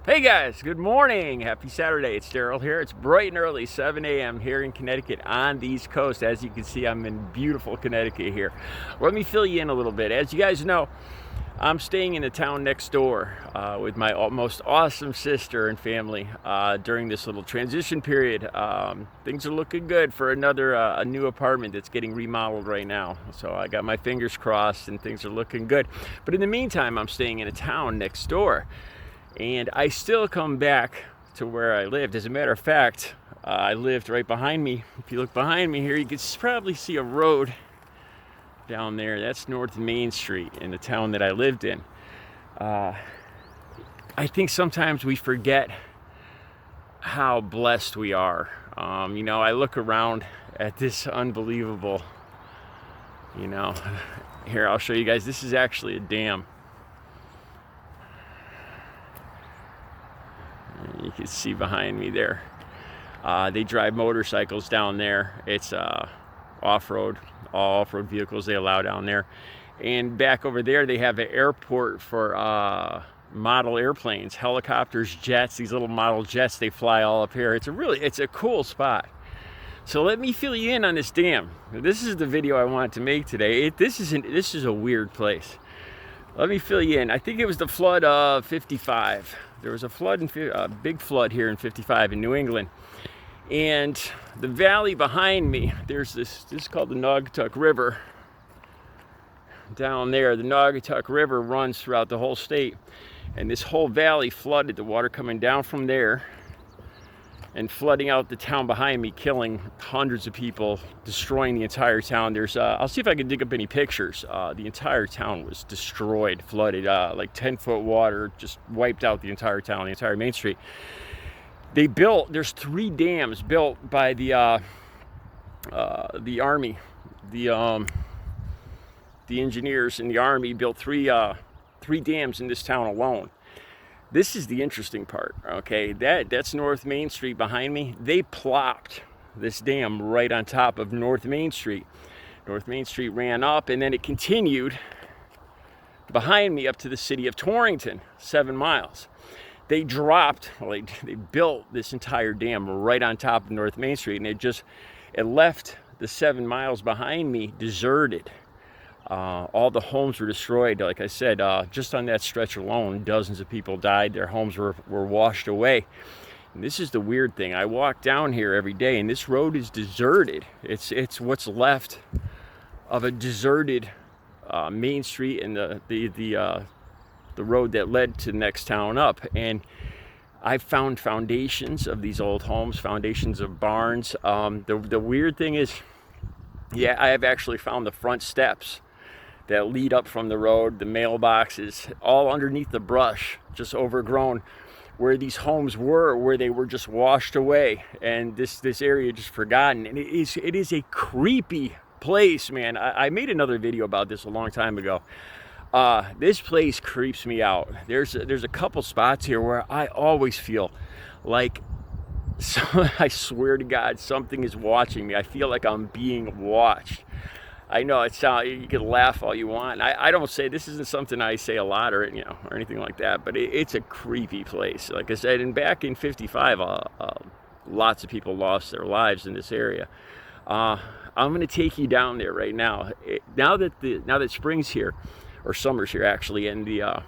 Hey guys, good morning. Happy Saturday. It's Daryl here. It's bright and early, 7 a.m. here in Connecticut on the East Coast. As you can see, I'm in beautiful Connecticut here. Let me fill you in a little bit. As you guys know, I'm staying in the town next door with my most awesome sister and family during this little transition period. Things are looking good for a new apartment that's getting remodeled right now. So I got my fingers crossed and things are looking good. But in the meantime, I'm staying in a town next door. And I still come back to where I lived. As a matter of fact, I lived right behind me. If you look behind me here, you can probably see a road down there. That's North Main Street in the town that I lived in. I think sometimes we forget how blessed we are. I look around at this unbelievable, here, I'll show you guys. This is actually a dam. You can see behind me there. They drive motorcycles down there. It's off-road, all off-road vehicles they allow down there. And back over there, they have an airport for model airplanes, helicopters, jets. These little model jets, they fly all up here. It's a cool spot. So let me fill you in on this dam. This is the video I wanted to make today. This is a weird place. Let me fill you in. I think it was the flood of '55. There was a big flood here in '55 in New England. And the valley behind me, there's this is called the Naugatuck River. Down there, the Naugatuck River runs throughout the whole state. And this whole valley flooded, the water coming down from there and flooding out the town behind me, killing hundreds of people, destroying the entire town. I'll see if I can dig up any pictures. The entire town was destroyed, flooded, like 10-foot water, just wiped out the entire town, the entire Main Street. There's 3 dams built by the Army. The engineers in the Army built three dams in this town alone. This is the interesting part, okay? That's North Main Street behind me. They plopped this dam right on top of North Main Street. North Main Street ran up, and then it continued behind me up to the city of Torrington, 7 miles. They built this entire dam right on top of North Main Street, and it left the 7 miles behind me deserted. All the homes were destroyed. Like I said, just on that stretch alone, dozens of people died. Their homes were washed away. And this is the weird thing. I walk down here every day, and this road is deserted. It's what's left of a deserted Main Street and the road that led to the next town up. And I found foundations of these old homes, foundations of barns. The weird thing is, I have actually found the front steps that lead up from the road, the mailboxes, all underneath the brush, just overgrown, where these homes were, where they were just washed away, and this area just forgotten. And it is a creepy place, man. I made another video about this a long time ago. This place creeps me out. There's a couple spots here where I always feel like, I swear to God, something is watching me. I feel like I'm being watched. I know you can laugh all you want. I don't say, this isn't something I say a lot or anything like that, but it's a creepy place. Like I said, and back in '55, lots of people lost their lives in this area. I'm going to take you down there right now. Now that spring's here, or summer's here actually, and the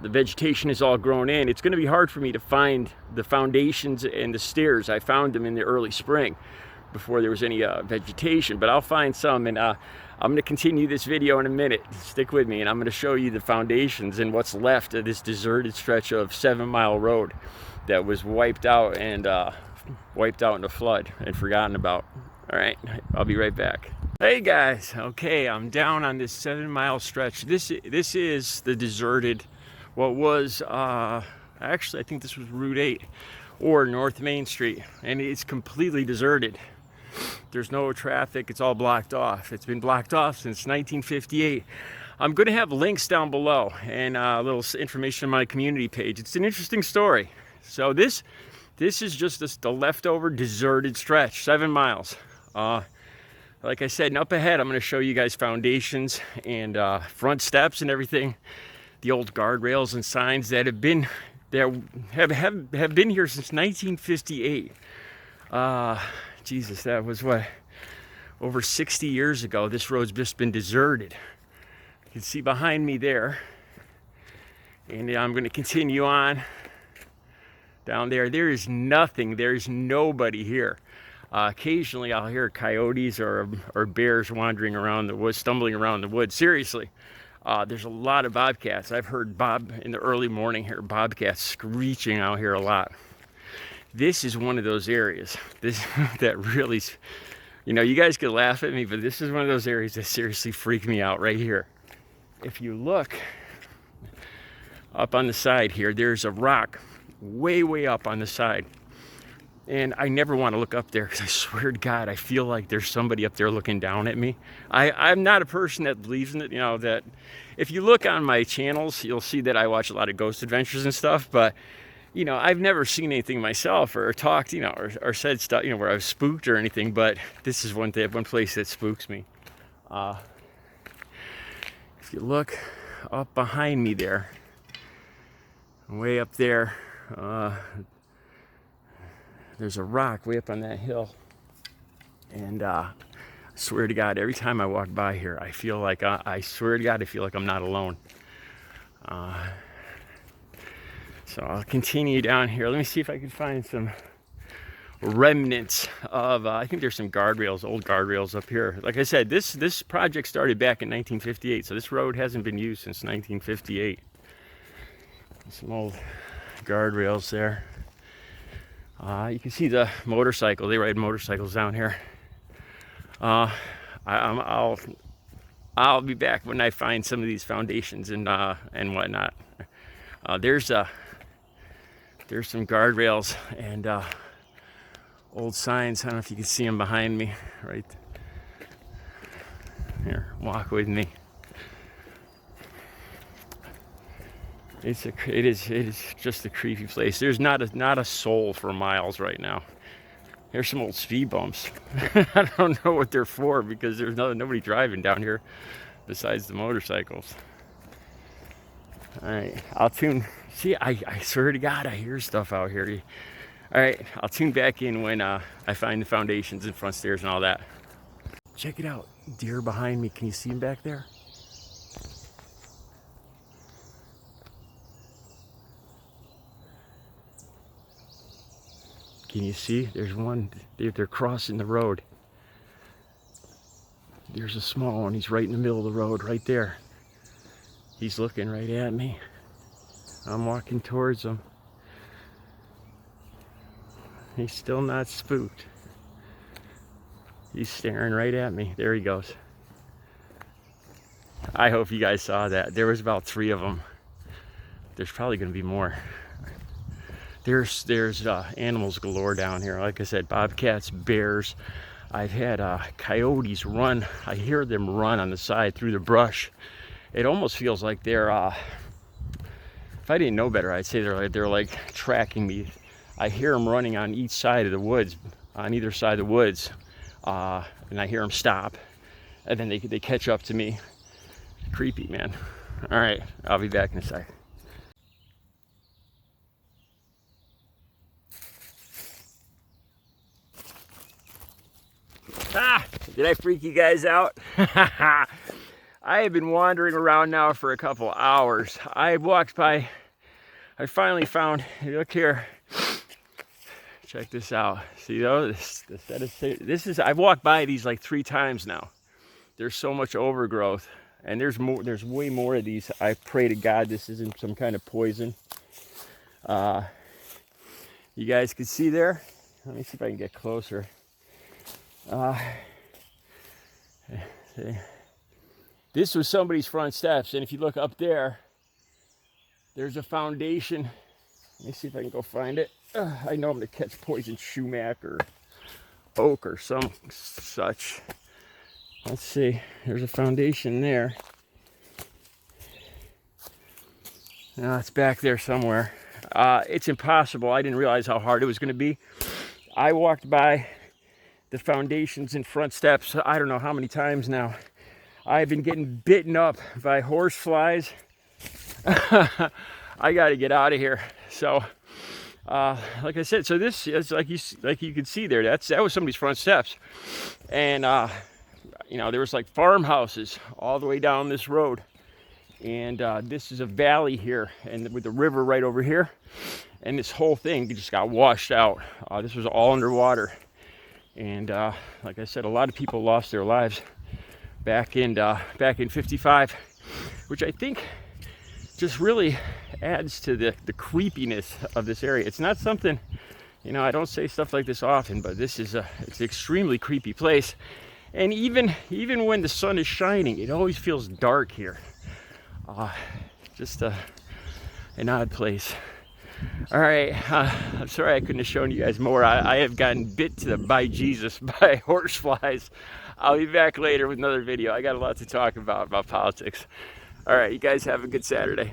vegetation is all grown in, it's going to be hard for me to find the foundations and the stairs. I found them in the early spring, before there was any vegetation, but I'll find some, and I'm going to continue this video in a minute. Stick with me, and I'm going to show you the foundations and what's left of this deserted stretch of 7 Mile Road that was wiped out in a flood and forgotten about. All right, I'll be right back. Hey guys, okay, I'm down on this 7 mile stretch. This is the deserted, what was actually, I think this was Route 8 or North Main Street, and it's completely deserted. There's no traffic. It's all blocked off. It's been blocked off since 1958. I'm going to have links down below and a little information on my community page. It's an interesting story. So this is just the leftover deserted stretch, 7 miles. Like I said, and up ahead, I'm going to show you guys foundations and front steps and everything. The old guardrails and signs that have been that have been here since 1958. Jesus, that was what, over 60 years ago. This road's just been deserted. You can see behind me there. And I'm going to continue on down there. There is nothing. There's nobody here. Occasionally I'll hear coyotes or bears wandering around the woods, stumbling around the woods. Seriously, there's a lot of bobcats. I've heard in the early morning here, bobcats screeching out here a lot. This is one of those areas that really, you know, you guys could laugh at me, but this is one of those areas that seriously freak me out right here. If you look up on the side here, there's a rock way up on the side. And I never want to look up there because I swear to God, I feel like there's somebody up there looking down at me. I'm not a person that believes in it, you know, that if you look on my channels, you'll see that I watch a lot of ghost adventures and stuff, but you know, I've never seen anything myself or talked, you know, or said stuff, you know, where I was spooked or anything, but this is one place that spooks me. If you look up behind me there, way up there, there's a rock way up on that hill, and I swear to God, every time I walk by here, I feel like I swear to God, I feel like I'm not alone. So I'll continue down here. Let me see if I can find some remnants of. I think there's some guardrails, old guardrails up here. Like I said, this project started back in 1958, so this road hasn't been used since 1958. Some old guardrails there. You can see the motorcycle. They ride motorcycles down here. I'll be back when I find some of these foundations and whatnot. There's some guardrails and old signs. I don't know if you can see them behind me. Right here, walk with me. It is just a creepy place. There's not a soul for miles right now. Here's some old speed bumps. I don't know what they're for because there's nobody driving down here besides the motorcycles. All right, I'll tune. See, I swear to God, I hear stuff out here. All right, I'll tune back in when I find the foundations and front stairs and all that. Check it out, deer behind me. Can you see him back there? Can you see? There's one. They're crossing the road. There's a small one. He's right in the middle of the road, right there. He's looking right at me. I'm walking towards him. He's still not spooked. He's staring right at me. There he goes. I hope you guys saw that. There was about 3 of them. There's probably going to be more. There's animals galore down here. Like I said, bobcats, bears. I've had coyotes run. I hear them run on the side through the brush. It almost feels like they're. If I didn't know better, I'd say they're like tracking me. I hear them running on each side of the woods, on either side of the woods, and I hear them stop, and then they catch up to me. Creepy, man. All right, I'll be back in a sec. Did I freak you guys out? I have been wandering around now for a couple hours. I walked by, I finally found, look here, check this out. See those? This is, I've walked by these like 3 times now. There's so much overgrowth, and there's way more of these. I pray to God this isn't some kind of poison. You guys can see there. Let me see if I can get closer. This was somebody's front steps, and if you look up there, there's a foundation. Let me see if I can go find it. I know I'm gonna catch poison sumac or oak or some such. Let's see, there's a foundation there. Now it's back there somewhere. It's impossible. I didn't realize how hard it was gonna be. I walked by the foundations and front steps, I don't know how many times now. I've been getting bitten up by horse flies. I got to get out of here. So, like I said, so this is like you can see there. That was somebody's front steps, and you know, there was like farmhouses all the way down this road, and this is a valley here, and with the river right over here, and this whole thing just got washed out. This was all underwater, and like I said, a lot of people lost their lives back in '55, which I think just really adds to the creepiness of this area. It's not something, you know, I don't say stuff like this often, but this is it's an extremely creepy place. And even when the sun is shining, it always feels dark here. Just an odd place. All right, I'm sorry I couldn't have shown you guys more. I have gotten bit by Jesus by horseflies. I'll be back later with another video. I got a lot to talk about politics. All right, you guys have a good Saturday.